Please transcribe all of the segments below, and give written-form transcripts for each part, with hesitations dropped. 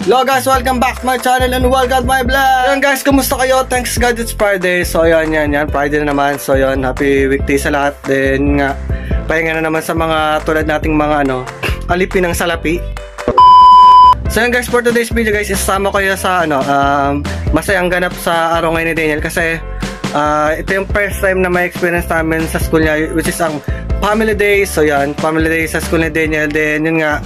Hello guys, welcome back to my channel and welcome to my vlog. Yan guys, kumusta kayo? Thanks God it's Friday. So yan, Friday na naman. So yan, happy weekday sa lahat. Then nga, pahinga na naman sa mga tulad nating mga alipin ng salapi. So yan guys, for today's video guys, isasama ko yung sa masayang ganap sa araw ngayon ni Daniel. Kasi ito yung first time na may experience namin sa school niya, which is ang family day. So yan, family day sa school ni Daniel. Then yun nga,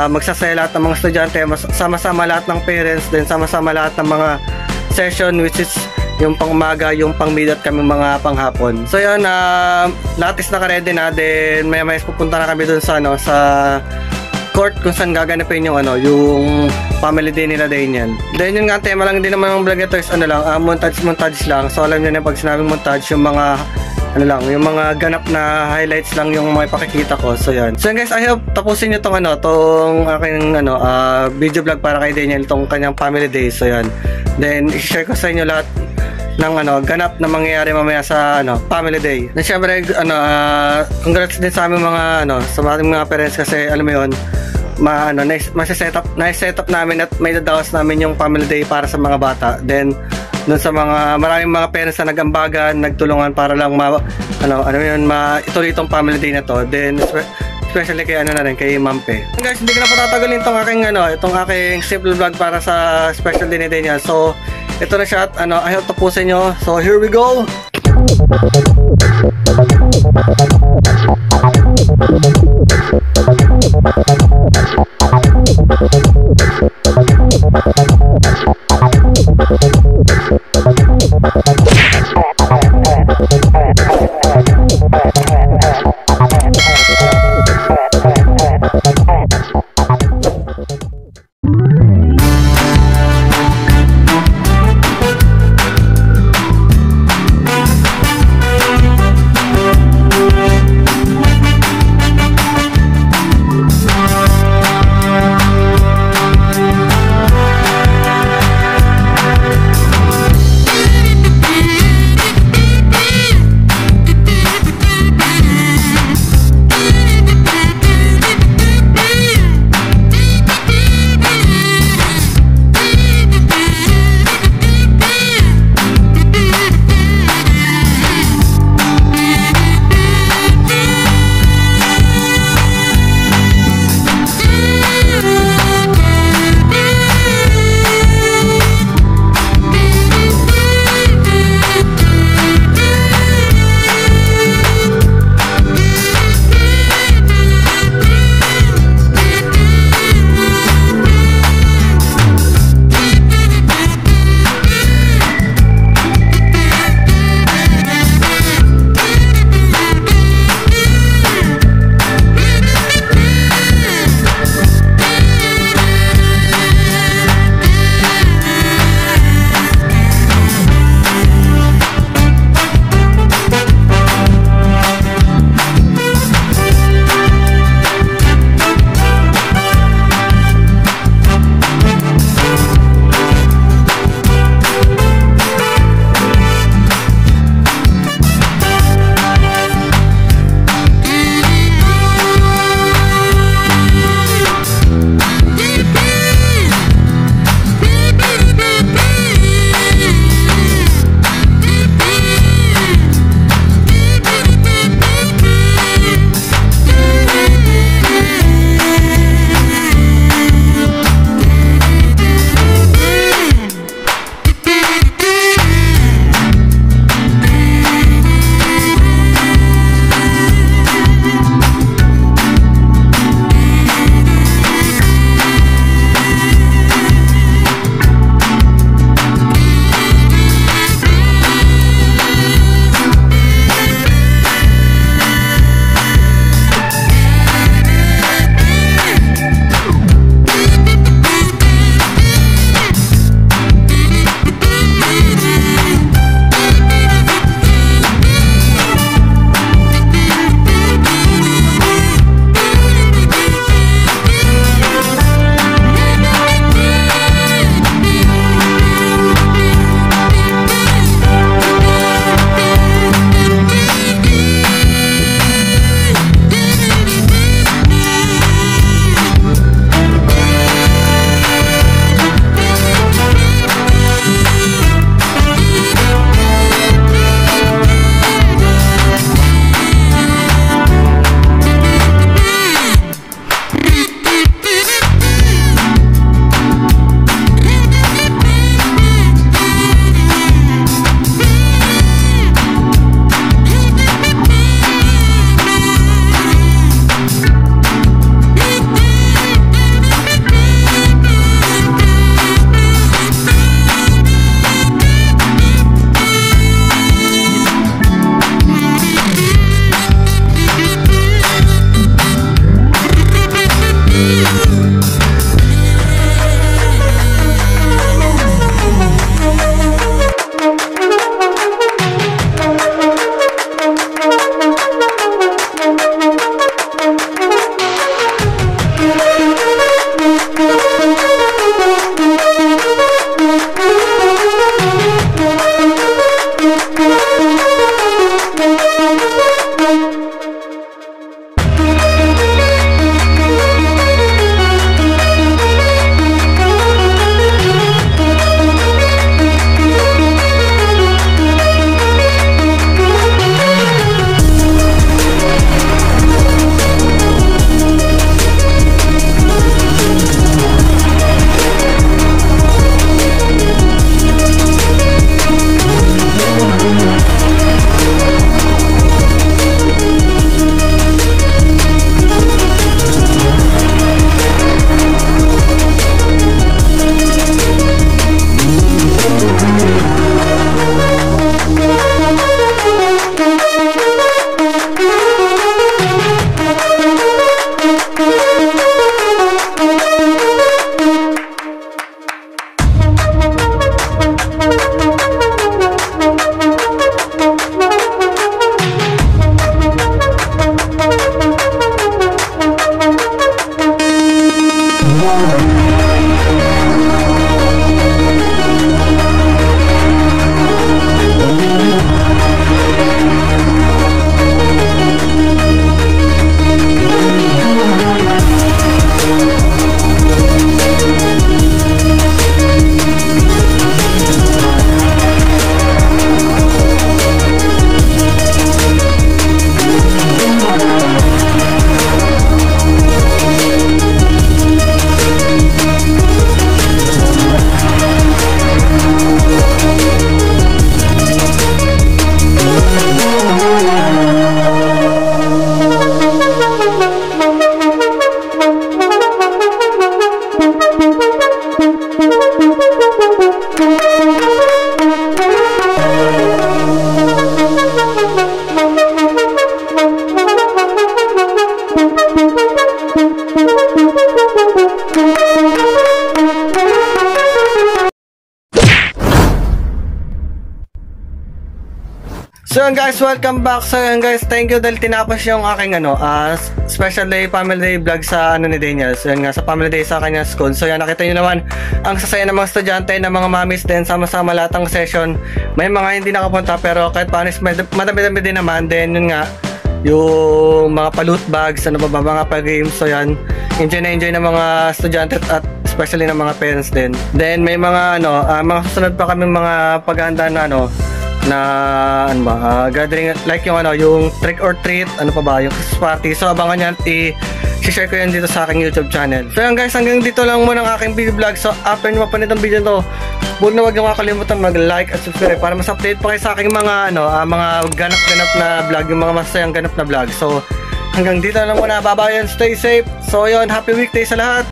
magsasaya lahat ng mga estudyante, sama-sama lahat ng parents, then sama-sama lahat ng mga session, which is yung pang umaga, yung pang mid at kami mga panghapon. So yun, lahat is naka-ready na. Then maya-maya pupunta na kami dun sa sa court kung saan gaganapin yung yung family day nila Daniel. Then yun nga, tema lang din naman ng vlog ito is montage lang. So alam niyo na pag sinabing montage, yung mga yung mga ganap na highlights lang yung mga pakikita ko. So yan. So guys, I hope tapusin niyo tong tong aking video vlog para kay Daniel, tong kanyang family day. So yan. Then i-share ko sa inyo lahat ng ganap na mangyayari mamaya sa family day. Then syempre congrats din sa aming mga sa ating mga parents kasi alam mo yon, set up namin at may dadaos namin yung family day para sa mga bata. Then doon sa maraming mga parents na nagambagan, nagtulungan para lang maituloy itong family day na to. Then especially kay kay Mampe. Guys, hindi ko na patatagalin itong aking simple vlog para sa special day ni Daniel. So ito na siya at I hope tapusin nyo. So here we go. So yun guys, welcome back. So yun guys, thank you dahil tinapos yung aking special day, family day vlog sa ni Daniel. So yun nga, sa family day sa kanya school. So yan, nakita nyo naman ang sasaya ng mga estudyante, ng mga mommies din, sama-sama lahat ng session. May mga hindi nakapunta pero kahit paano madami-dami din naman. Then yun nga, yung mga pa-loot bags, mga pa-games. So yan, enjoy na enjoy ng mga estudyante at especially ng mga parents din. Then may mga mga susunod pa kami mga paghahanda na gathering, like yung trick or treat, yung Christmas party. So abangan yan, i-share ko yan dito sa aking YouTube channel. So yan guys, hanggang dito lang muna ang aking video vlog. So after nyo mapanood ang video to, huwag na makakalimutan mag-like at subscribe para mas update pa kayo sa aking mga mga ganap-ganap na vlog, yung mga masayang ganap na vlog. So hanggang dito lang muna, bye bye and stay safe. So yun, happy weekday sa lahat.